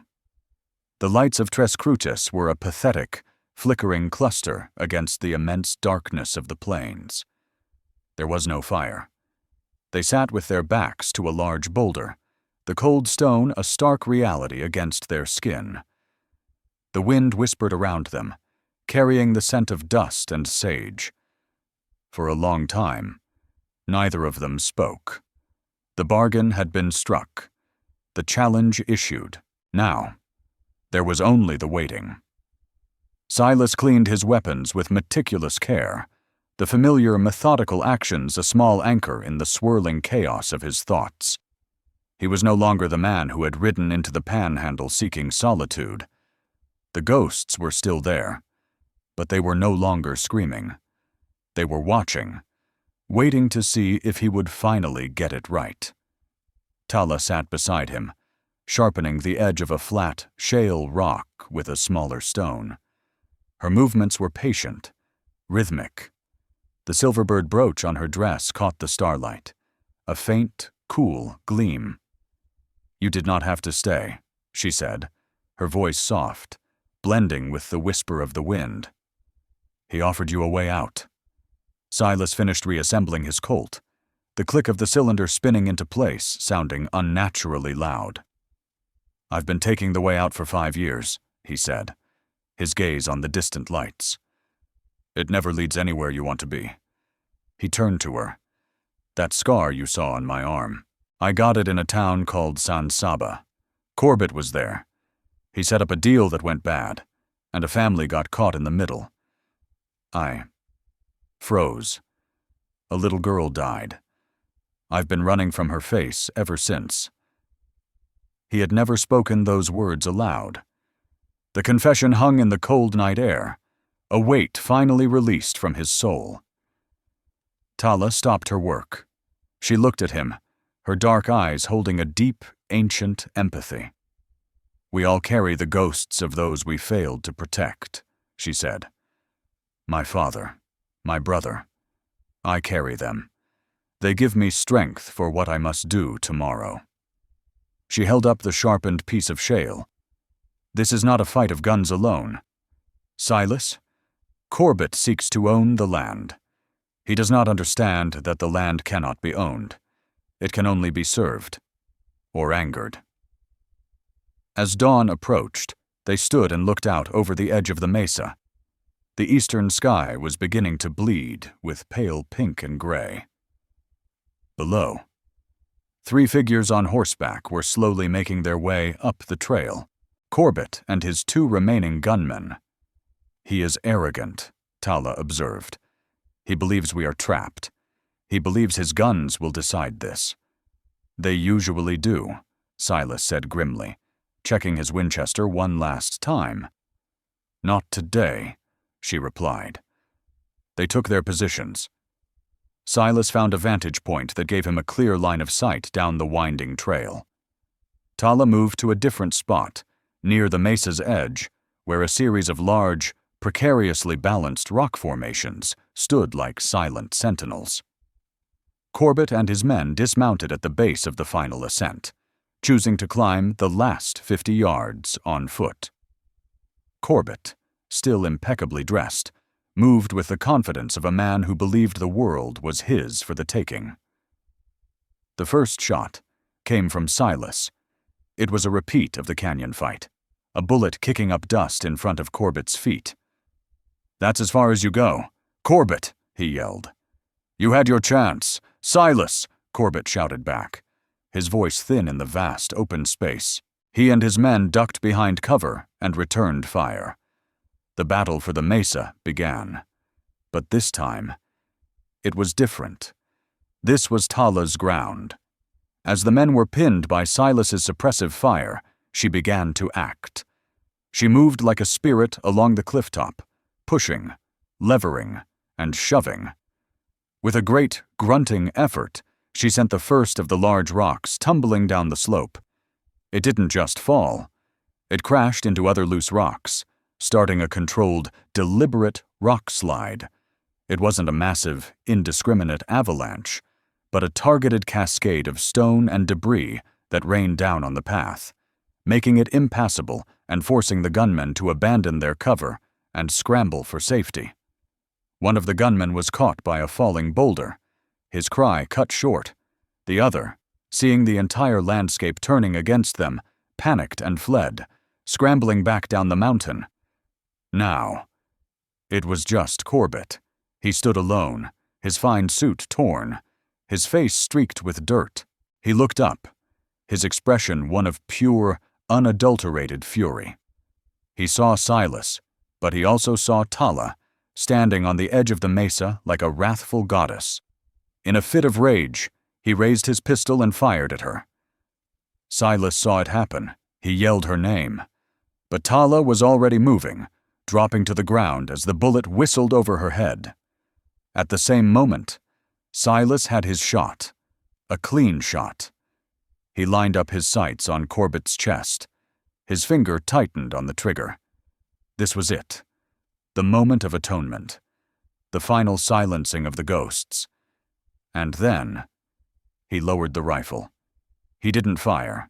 the lights of Tres Cruces were a pathetic, flickering cluster against the immense darkness of the plains. There was no fire. They sat with their backs to a large boulder, the cold stone a stark reality against their skin. The wind whispered around them, carrying the scent of dust and sage. For a long time, neither of them spoke. The bargain had been struck. The challenge issued. Now, there was only the waiting. Silas cleaned his weapons with meticulous care, the familiar methodical actions a small anchor in the swirling chaos of his thoughts. He was no longer the man who had ridden into the panhandle seeking solitude. The ghosts were still there, but they were no longer screaming. They were watching, waiting to see if he would finally get it right. Tala sat beside him, sharpening the edge of a flat, shale rock with a smaller stone. Her movements were patient, rhythmic. The silverbird brooch on her dress caught the starlight, a faint, cool gleam. "You did not have to stay," she said, her voice soft, blending with the whisper of the wind. "He offered you a way out." Silas finished reassembling his Colt, the click of the cylinder spinning into place sounding unnaturally loud. "I've been taking the way out for 5 years," he said, his gaze on the distant lights. "It never leads anywhere you want to be." He turned to her. "That scar you saw on my arm, I got it in a town called San Saba. Corbett was there. He set up a deal that went bad, and a family got caught in the middle. I froze. A little girl died. I've been running from her face ever since." He had never spoken those words aloud. The confession hung in the cold night air, a weight finally released from his soul. Tala stopped her work. She looked at him, her dark eyes holding a deep, ancient empathy. "We all carry the ghosts of those we failed to protect," she said. "My father, my brother. I carry them. They give me strength for what I must do tomorrow." She held up the sharpened piece of shale. "This is not a fight of guns alone. Silas, Corbett seeks to own the land. He does not understand that the land cannot be owned. It can only be served, or angered." As dawn approached, they stood and looked out over the edge of the mesa. The eastern sky was beginning to bleed with pale pink and gray. Below, 3 figures on horseback were slowly making their way up the trail, Corbett and his 2 remaining gunmen. "He is arrogant," Tala observed. "He believes we are trapped. He believes his guns will decide this." "They usually do," Silas said grimly, checking his Winchester one last time. "Not today," she replied. They took their positions, Silas found a vantage point that gave him a clear line of sight down the winding trail. Tala moved to a different spot, near the mesa's edge, where a series of large, precariously balanced rock formations stood like silent sentinels. Corbett and his men dismounted at the base of the final ascent, choosing to climb the last 50 yards on foot. Corbett, still impeccably dressed, moved with the confidence of a man who believed the world was his for the taking. The first shot came from Silas. It was a repeat of the canyon fight, a bullet kicking up dust in front of Corbett's feet. "That's as far as you go. Corbett!" he yelled. "You had your chance. Silas!" Corbett shouted back, his voice thin in the vast open space. He and his men ducked behind cover and returned fire. The battle for the mesa began. But this time, it was different. This was Tala's ground. As the men were pinned by Silas's suppressive fire, she began to act. She moved like a spirit along the clifftop, pushing, levering, and shoving. With a great, grunting effort, she sent the first of the large rocks tumbling down the slope. It didn't just fall. It crashed into other loose rocks, starting a controlled, deliberate rock slide. It wasn't a massive, indiscriminate avalanche, but a targeted cascade of stone and debris that rained down on the path, making it impassable and forcing the gunmen to abandon their cover and scramble for safety. One of the gunmen was caught by a falling boulder, his cry cut short. The other, seeing the entire landscape turning against them, panicked and fled, scrambling back down the mountain. Now, it was just Corbett. He stood alone, his fine suit torn, his face streaked with dirt. He looked up, his expression one of pure, unadulterated fury. He saw Silas, but he also saw Tala, standing on the edge of the mesa like a wrathful goddess. In a fit of rage, he raised his pistol and fired at her. Silas saw it happen. He yelled her name. But Tala was already moving, dropping to the ground as the bullet whistled over her head. At the same moment, Silas had his shot, a clean shot. He lined up his sights on Corbett's chest. His finger tightened on the trigger. This was it, the moment of atonement, the final silencing of the ghosts. And then, he lowered the rifle. He didn't fire.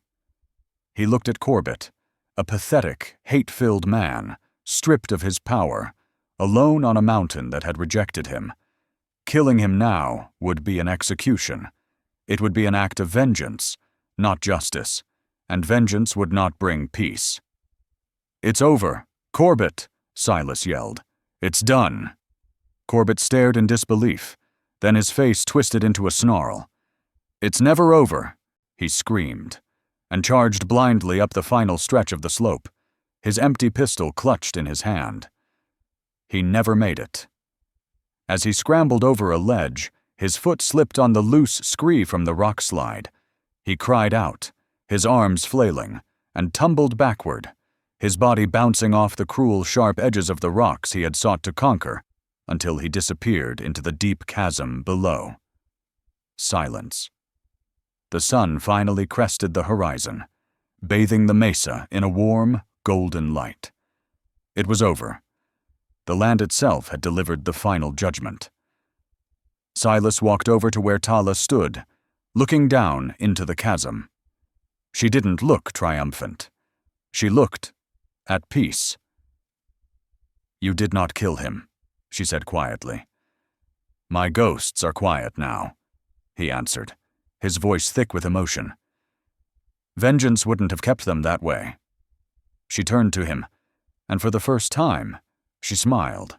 He looked at Corbett, a pathetic, hate-filled man, stripped of his power, alone on a mountain that had rejected him. Killing him now would be an execution. It would be an act of vengeance, not justice, and vengeance would not bring peace. "It's over. Corbett!" Silas yelled. "It's done." Corbett stared in disbelief, then his face twisted into a snarl. "It's never over," he screamed, and charged blindly up the final stretch of the slope, his empty pistol clutched in his hand. He never made it. As he scrambled over a ledge, his foot slipped on the loose scree from the rock slide. He cried out, his arms flailing, and tumbled backward, his body bouncing off the cruel, sharp edges of the rocks he had sought to conquer, until he disappeared into the deep chasm below. Silence. The sun finally crested the horizon, bathing the mesa in a warm, golden light. It was over. The land itself had delivered the final judgment. Silas walked over to where Tala stood, looking down into the chasm. She didn't look triumphant. She looked at peace. "You did not kill him," she said quietly. "My ghosts are quiet now," he answered, his voice thick with emotion. "Vengeance wouldn't have kept them that way." She turned to him, and for the first time, she smiled.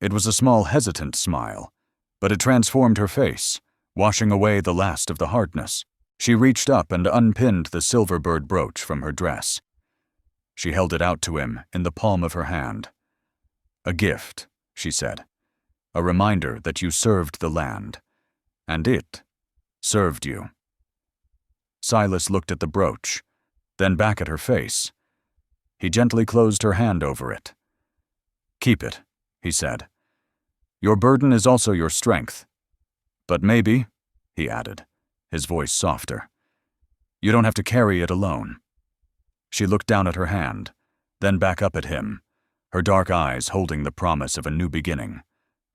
It was a small, hesitant smile, but it transformed her face, washing away the last of the hardness. She reached up and unpinned the silver bird brooch from her dress. She held it out to him in the palm of her hand. "A gift," she said, "a reminder that you served the land, and it served you." Silas looked at the brooch, then back at her face. He gently closed her hand over it. "Keep it," he said. "Your burden is also your strength. But maybe, he added, his voice softer, you don't have to carry it alone. She looked down at her hand, then back up at him, her dark eyes holding the promise of a new beginning,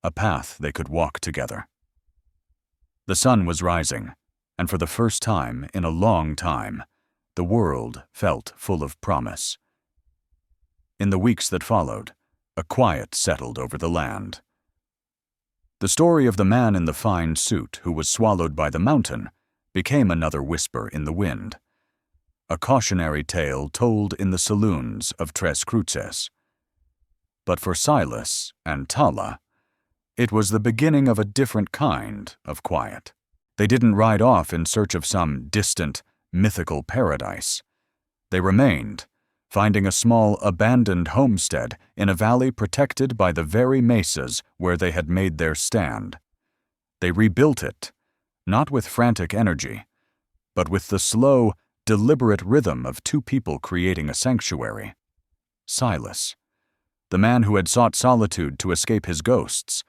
a path they could walk together. The sun was rising, and for the first time in a long time, the world felt full of promise. In the weeks that followed, a quiet settled over the land. The story of the man in the fine suit who was swallowed by the mountain became another whisper in the wind, a cautionary tale told in the saloons of Tres Cruces. But for Silas and Tala, it was the beginning of a different kind of quiet. They didn't ride off in search of some distant, mythical paradise. They remained, finding a small, abandoned homestead in a valley protected by the very mesas where they had made their stand. They rebuilt it, not with frantic energy, but with the slow, deliberate rhythm of two people creating a sanctuary. Silas, the man who had sought solitude to escape his ghosts,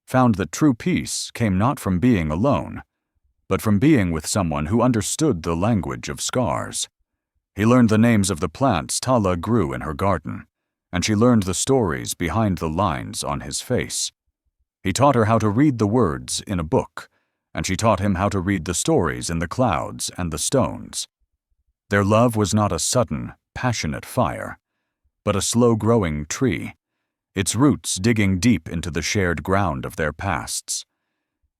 found that true peace came not from being alone, but from being with someone who understood the language of scars. He learned the names of the plants Tala grew in her garden, and she learned the stories behind the lines on his face. He taught her how to read the words in a book, and she taught him how to read the stories in the clouds and the stones. Their love was not a sudden, passionate fire, but a slow-growing tree, its roots digging deep into the shared ground of their pasts.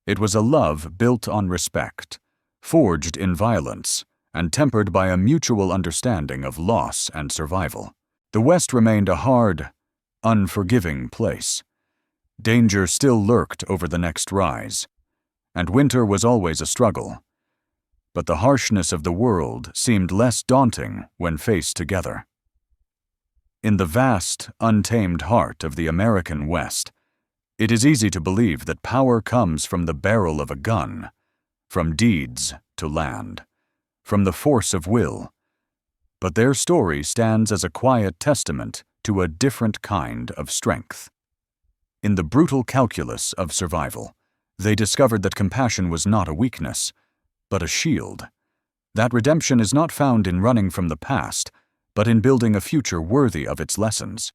It was a love built on respect, forged in violence, and tempered by a mutual understanding of loss and survival. The West remained a hard, unforgiving place. Danger still lurked over the next rise, and winter was always a struggle. But the harshness of the world seemed less daunting when faced together. In the vast, untamed heart of the American West, it is easy to believe that power comes from the barrel of a gun, from deeds to land, from the force of will. But their story stands as a quiet testament to a different kind of strength. In the brutal calculus of survival, they discovered that compassion was not a weakness, but a shield. That redemption is not found in running from the past, but in building a future worthy of its lessons.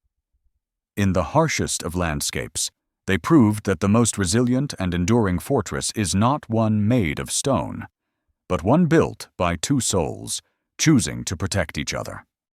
In the harshest of landscapes, they proved that the most resilient and enduring fortress is not one made of stone, but one built by two souls, choosing to protect each other.